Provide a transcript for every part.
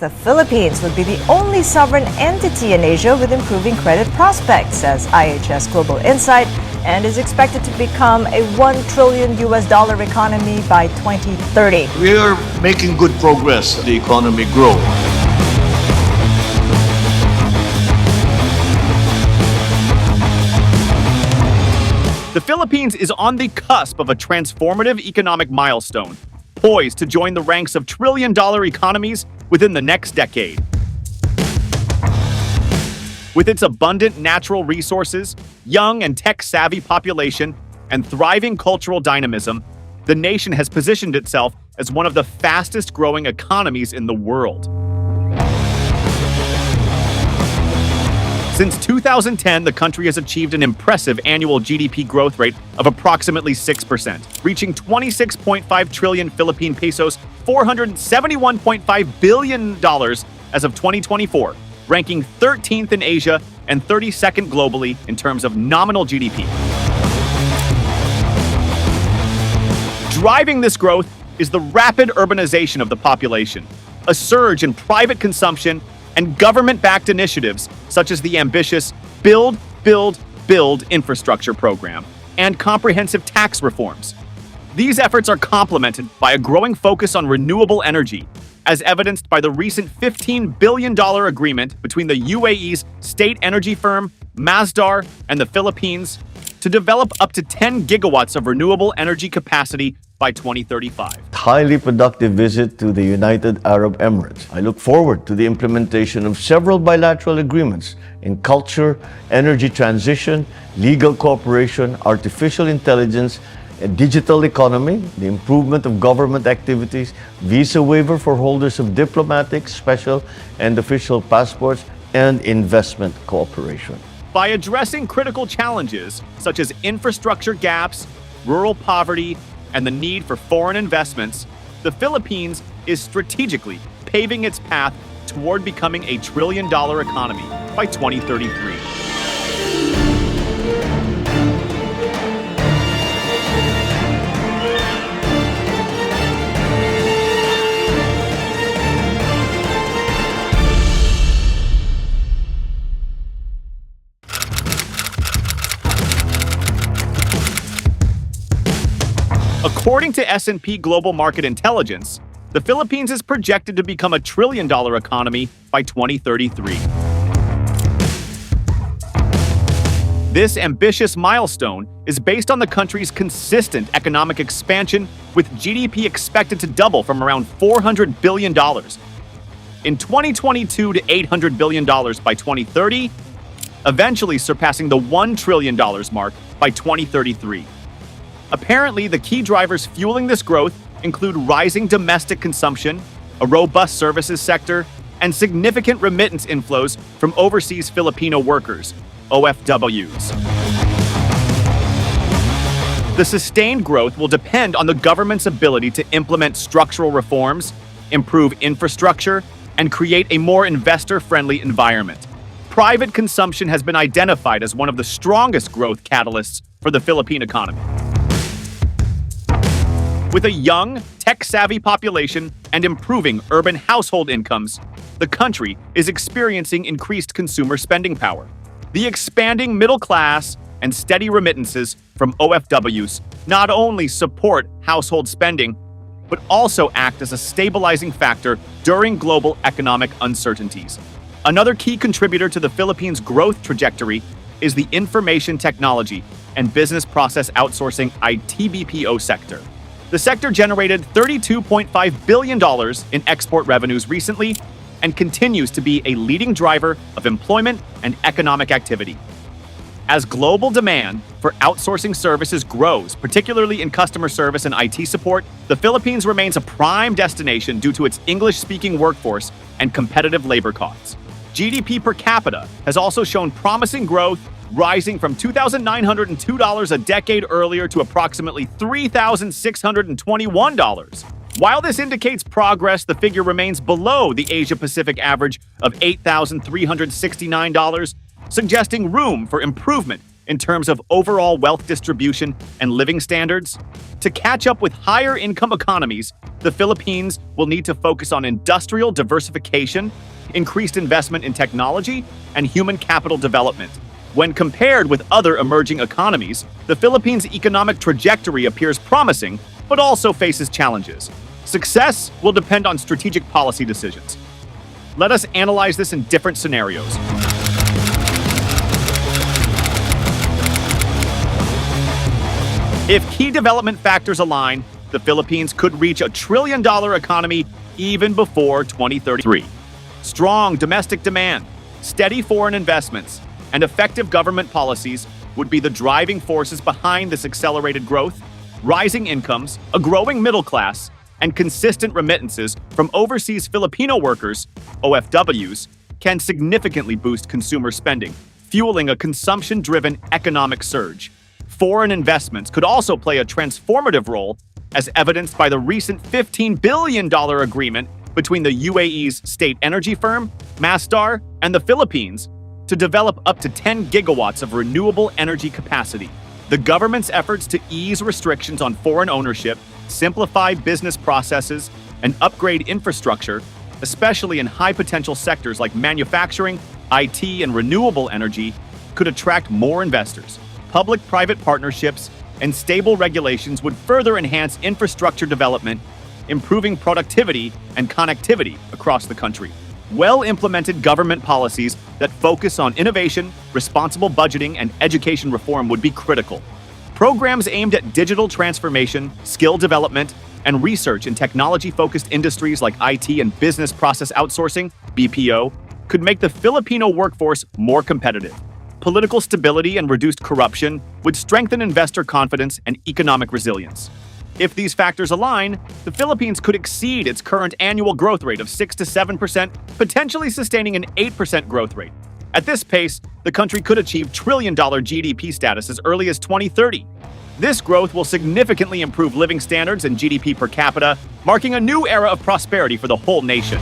The Philippines would be the only sovereign entity in Asia with improving credit prospects, says IHS Global Insight, and is expected to become a $1 trillion economy by 2030. We are making good progress. The economy grow. The Philippines is on the cusp of a transformative economic milestone, poised to join the ranks of trillion-dollar economies within the next decade. With its abundant natural resources, young and tech-savvy population, and thriving cultural dynamism, the nation has positioned itself as one of the fastest-growing economies in the world. Since 2010, the country has achieved an impressive annual GDP growth rate of approximately 6%, reaching 26.5 trillion Philippine pesos, $471.5 billion as of 2024, ranking 13th in Asia and 32nd globally in terms of nominal GDP. Driving this growth is the rapid urbanization of the population, a surge in private consumption, and government-backed initiatives such as the ambitious Build, Build, Build infrastructure program and comprehensive tax reforms. These efforts are complemented by a growing focus on renewable energy, as evidenced by the recent $15 billion agreement between the UAE's state energy firm, Masdar, and the Philippines to develop up to 10 gigawatts of renewable energy capacity by 2035. Highly productive visit to the United Arab Emirates. I look forward to the implementation of several bilateral agreements in culture, energy transition, legal cooperation, artificial intelligence, a digital economy, the improvement of government activities, visa waiver for holders of diplomatic, special, and official passports, and investment cooperation. By addressing critical challenges such as infrastructure gaps, rural poverty, and the need for foreign investments, the Philippines is strategically paving its path toward becoming a trillion-dollar economy by 2033. According to S&P Global Market Intelligence, the Philippines is projected to become a trillion-dollar economy by 2033. This ambitious milestone is based on the country's consistent economic expansion, with GDP expected to double from around $400 billion in 2022 to $800 billion by 2030, eventually surpassing the $1 trillion mark by 2033. Apparently, the key drivers fueling this growth include rising domestic consumption, a robust services sector, and significant remittance inflows from overseas Filipino workers, OFWs. The sustained growth will depend on the government's ability to implement structural reforms, improve infrastructure, and create a more investor-friendly environment. Private consumption has been identified as one of the strongest growth catalysts for the Philippine economy. With a young, tech-savvy population and improving urban household incomes, the country is experiencing increased consumer spending power. The expanding middle class and steady remittances from OFWs not only support household spending, but also act as a stabilizing factor during global economic uncertainties. Another key contributor to the Philippines' growth trajectory is the information technology and business process outsourcing (ITBPO) sector. The sector generated $32.5 billion in export revenues recently and continues to be a leading driver of employment and economic activity. As global demand for outsourcing services grows, particularly in customer service and IT support, the Philippines remains a prime destination due to its English-speaking workforce and competitive labor costs. GDP per capita has also shown promising growth, rising from $2,902 a decade earlier to approximately $3,621. While this indicates progress, the figure remains below the Asia-Pacific average of $8,369, suggesting room for improvement in terms of overall wealth distribution and living standards. To catch up with higher income economies, the Philippines will need to focus on industrial diversification, increased investment in technology, and human capital development. When compared with other emerging economies, the Philippines' economic trajectory appears promising, but also faces challenges. Success will depend on strategic policy decisions. Let us analyze this in different scenarios. If key development factors align, the Philippines could reach a trillion-dollar economy even before 2033. Strong domestic demand, steady foreign investments, and effective government policies would be the driving forces behind this accelerated growth. Rising incomes, a growing middle class, and consistent remittances from overseas Filipino workers, OFWs, can significantly boost consumer spending, fueling a consumption-driven economic surge. Foreign investments could also play a transformative role, as evidenced by the recent $15 billion agreement between the UAE's state energy firm, Masdar, and the Philippines to develop up to 10 gigawatts of renewable energy capacity. The government's efforts to ease restrictions on foreign ownership, simplify business processes, and upgrade infrastructure, especially in high-potential sectors like manufacturing, IT, and renewable energy, could attract more investors. Public-private partnerships and stable regulations would further enhance infrastructure development, improving productivity and connectivity across the country. Well-implemented government policies that focus on innovation, responsible budgeting, and education reform would be critical. Programs aimed at digital transformation, skill development, and research in technology-focused industries like IT and business process outsourcing, BPO, could make the Filipino workforce more competitive. Political stability and reduced corruption would strengthen investor confidence and economic resilience. If these factors align, the Philippines could exceed its current annual growth rate of 6 to 7%, potentially sustaining an 8% growth rate. At this pace, the country could achieve trillion-dollar GDP status as early as 2030. This growth will significantly improve living standards and GDP per capita, marking a new era of prosperity for the whole nation.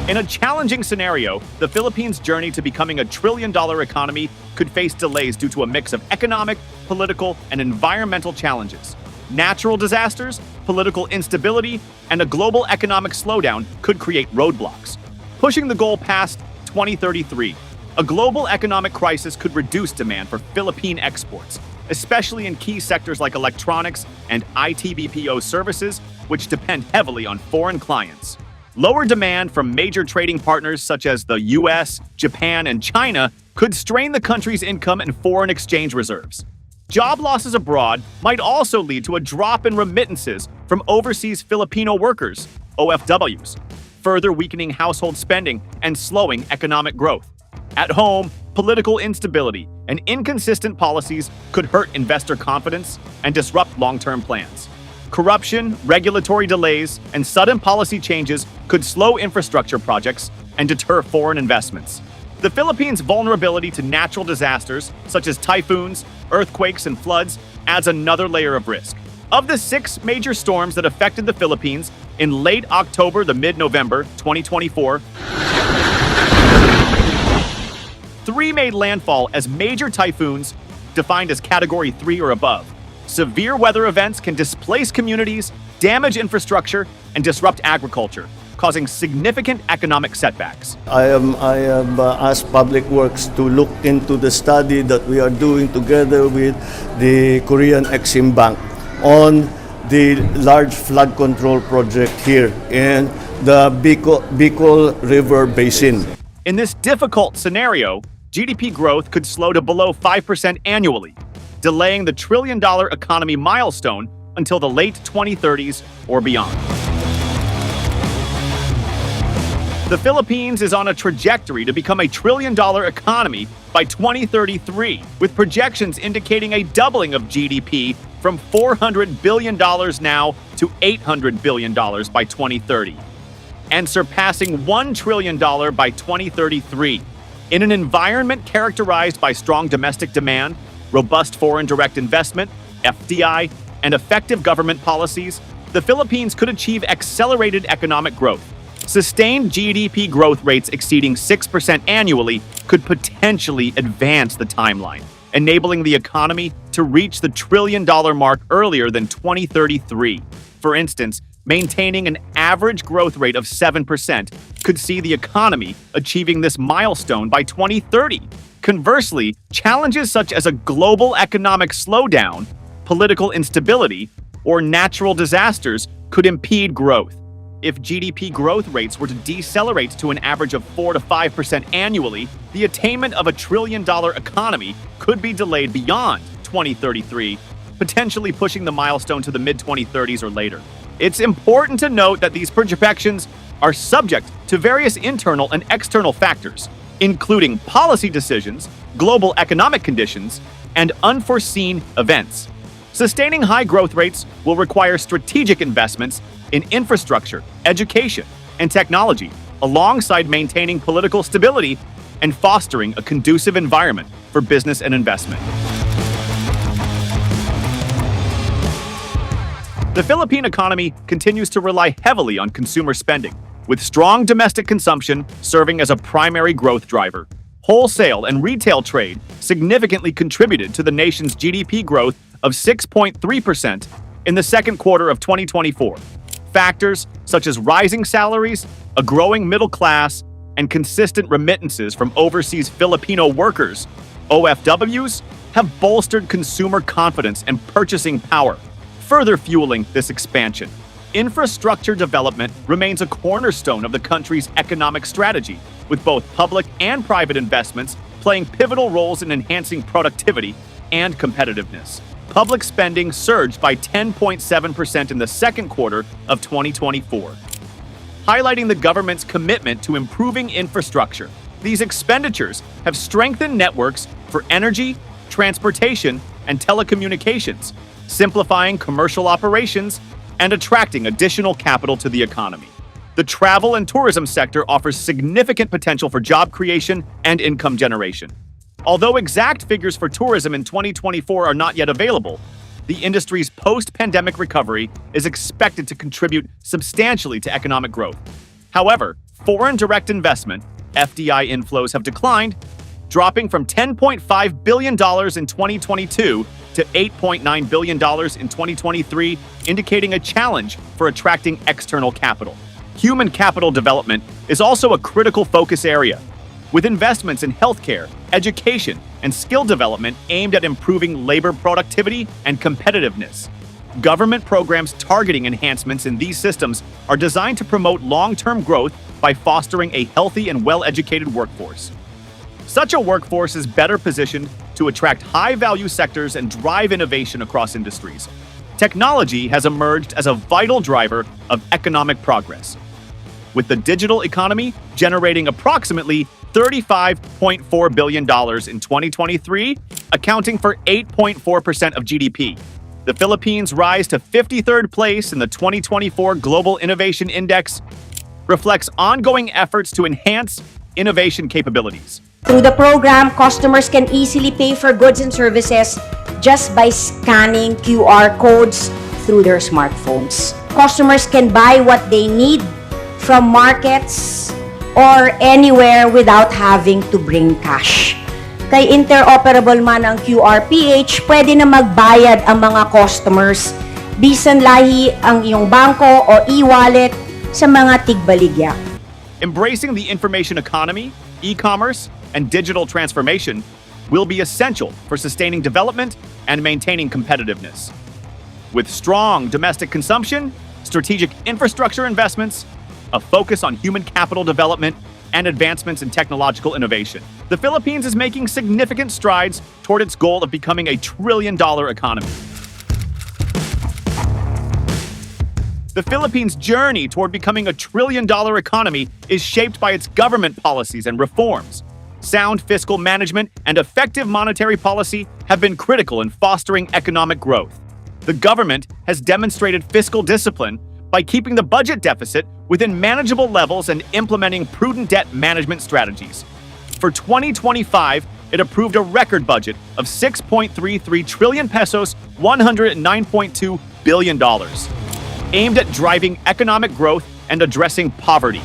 In a challenging scenario, the Philippines' journey to becoming a trillion-dollar economy could face delays due to a mix of economic, political, and environmental challenges. Natural disasters, political instability, and a global economic slowdown could create roadblocks, pushing the goal past 2033. A global economic crisis could reduce demand for Philippine exports, especially in key sectors like electronics and IT BPO services, which depend heavily on foreign clients. Lower demand from major trading partners such as the US, Japan, and China could strain the country's income and foreign exchange reserves. Job losses abroad might also lead to a drop in remittances from overseas Filipino workers, OFWs, further weakening household spending and slowing economic growth. At home, political instability and inconsistent policies could hurt investor confidence and disrupt long-term plans. Corruption, regulatory delays, and sudden policy changes could slow infrastructure projects and deter foreign investments. The Philippines' vulnerability to natural disasters, such as typhoons, earthquakes, and floods, adds another layer of risk. Of the 6 major storms that affected the Philippines in late October to mid-November 2024, 3 made landfall as major typhoons defined as Category 3 or above. Severe weather events can displace communities, damage infrastructure, and disrupt agriculture, causing significant economic setbacks. I have asked Public Works to look into the study that we are doing together with the Korean Exim Bank on the large flood control project here in the Bicol River Basin. In this difficult scenario, GDP growth could slow to below 5% annually, delaying the trillion-dollar economy milestone until the late 2030s or beyond. The Philippines is on a trajectory to become a trillion-dollar economy by 2033, with projections indicating a doubling of GDP from $400 billion now to $800 billion by 2030, and surpassing $1 trillion by 2033. In an environment characterized by strong domestic demand, robust foreign direct investment, FDI, and effective government policies, the Philippines could achieve accelerated economic growth, Sustained GDP growth rates exceeding 6% annually could potentially advance the timeline, enabling the economy to reach the trillion-dollar mark earlier than 2033. For instance, maintaining an average growth rate of 7% could see the economy achieving this milestone by 2030. Conversely, challenges such as a global economic slowdown, political instability, or natural disasters could impede growth. If GDP growth rates were to decelerate to an average of 4 to 5% annually, the attainment of a trillion-dollar economy could be delayed beyond 2033, potentially pushing the milestone to the mid-2030s or later. It's important to note that these projections are subject to various internal and external factors, including policy decisions, global economic conditions, and unforeseen events. Sustaining high growth rates will require strategic investments in infrastructure, education, and technology, alongside maintaining political stability and fostering a conducive environment for business and investment. The Philippine economy continues to rely heavily on consumer spending, with strong domestic consumption serving as a primary growth driver. Wholesale and retail trade significantly contributed to the nation's GDP growth of 6.3% in the second quarter of 2024. Factors such as rising salaries, a growing middle class, and consistent remittances from overseas Filipino workers, OFWs, have bolstered consumer confidence and purchasing power, further fueling this expansion. Infrastructure development remains a cornerstone of the country's economic strategy, with both public and private investments playing pivotal roles in enhancing productivity and competitiveness. Public spending surged by 10.7% in the second quarter of 2024, highlighting the government's commitment to improving infrastructure. These expenditures have strengthened networks for energy, transportation, and telecommunications, simplifying commercial operations and attracting additional capital to the economy. The travel and tourism sector offers significant potential for job creation and income generation. Although exact figures for tourism in 2024 are not yet available, the industry's post-pandemic recovery is expected to contribute substantially to economic growth. However, foreign direct investment, FDI inflows have declined, dropping from $10.5 billion in 2022 to $8.9 billion in 2023, indicating a challenge for attracting external capital. Human capital development is also a critical focus area, with investments in healthcare, education, and skill development aimed at improving labor productivity and competitiveness. Government programs targeting enhancements in these systems are designed to promote long-term growth by fostering a healthy and well-educated workforce. Such a workforce is better positioned to attract high-value sectors and drive innovation across industries. Technology has emerged as a vital driver of economic progress, with the digital economy generating approximately $35.4 billion in 2023, accounting for 8.4% of GDP. The Philippines' rise to 53rd place in the 2024 Global Innovation Index reflects ongoing efforts to enhance innovation capabilities. Through the program, customers can easily pay for goods and services just by scanning QR codes through their smartphones. Customers can buy what they need from markets or anywhere without having to bring cash. Kay interoperable man ang QRPH, pwede na magbayad ang mga customers bisan lahi ang iyong bangko o e-wallet sa mga tigbaligya. Embracing the information economy, e-commerce, and digital transformation will be essential for sustaining development and maintaining competitiveness. With strong domestic consumption, strategic infrastructure investments, a focus on human capital development, and advancements in technological innovation, the Philippines is making significant strides toward its goal of becoming a trillion-dollar economy. The Philippines' journey toward becoming a trillion-dollar economy is shaped by its government policies and reforms. Sound fiscal management and effective monetary policy have been critical in fostering economic growth. The government has demonstrated fiscal discipline by keeping the budget deficit within manageable levels and implementing prudent debt management strategies. For 2025, it approved a record budget of 6.33 trillion pesos, $109.2 billion, aimed at driving economic growth and addressing poverty.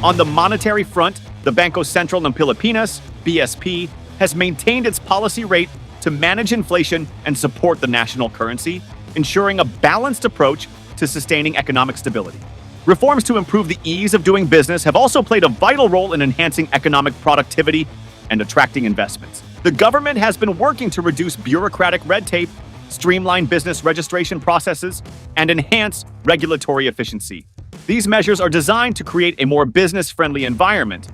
On the monetary front, the Bangko Sentral ng Pilipinas, BSP, has maintained its policy rate to manage inflation and support the national currency, ensuring a balanced approach to sustaining economic stability. Reforms to improve the ease of doing business have also played a vital role in enhancing economic productivity and attracting investments. The government has been working to reduce bureaucratic red tape, streamline business registration processes, and enhance regulatory efficiency. These measures are designed to create a more business-friendly environment,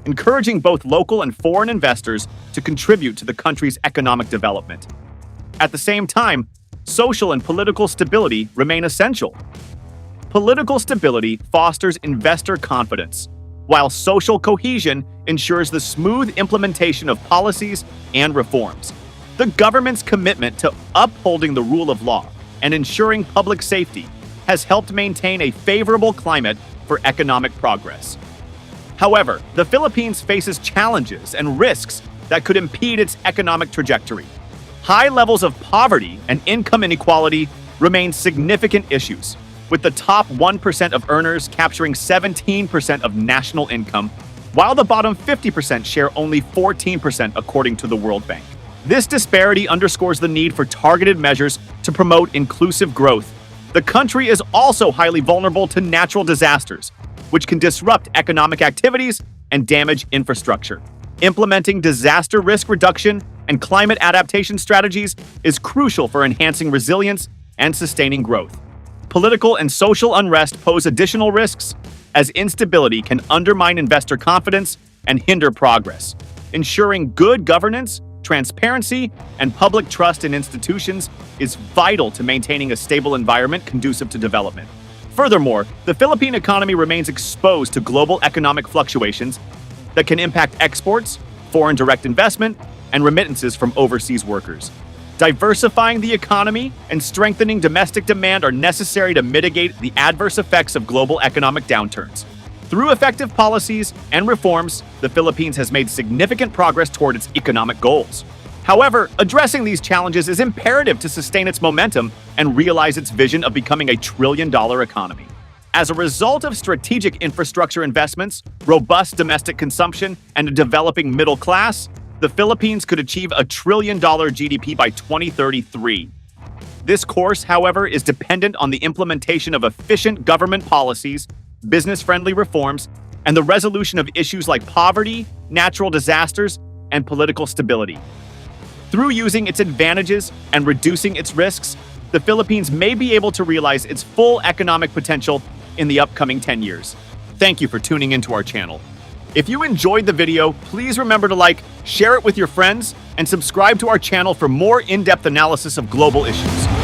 encouraging both local and foreign investors to contribute to the country's economic development. At the same time, social and political stability remain essential. Political stability fosters investor confidence, while social cohesion ensures the smooth implementation of policies and reforms. The government's commitment to upholding the rule of law and ensuring public safety has helped maintain a favorable climate for economic progress. However, the Philippines faces challenges and risks that could impede its economic trajectory. High levels of poverty and income inequality remain significant issues, with the top 1% of earners capturing 17% of national income, while the bottom 50% share only 14% according to the World Bank. This disparity underscores the need for targeted measures to promote inclusive growth. The country is also highly vulnerable to natural disasters, which can disrupt economic activities and damage infrastructure. Implementing disaster risk reduction and climate adaptation strategies is crucial for enhancing resilience and sustaining growth. Political and social unrest pose additional risks, as instability can undermine investor confidence and hinder progress. Ensuring good governance, transparency, and public trust in institutions is vital to maintaining a stable environment conducive to development. Furthermore, the Philippine economy remains exposed to global economic fluctuations that can impact exports, foreign direct investment, and remittances from overseas workers. Diversifying the economy and strengthening domestic demand are necessary to mitigate the adverse effects of global economic downturns. Through effective policies and reforms, the Philippines has made significant progress toward its economic goals. However, addressing these challenges is imperative to sustain its momentum and realize its vision of becoming a trillion-dollar economy. As a result of strategic infrastructure investments, robust domestic consumption, and a developing middle class, the Philippines could achieve a trillion-dollar GDP by 2033. This course, however, is dependent on the implementation of efficient government policies, business-friendly reforms, and the resolution of issues like poverty, natural disasters, and political stability. Through using its advantages and reducing its risks, the Philippines may be able to realize its full economic potential in the upcoming 10 years. Thank you for tuning into our channel. If you enjoyed the video, please remember to like, share it with your friends, and subscribe to our channel for more in-depth analysis of global issues.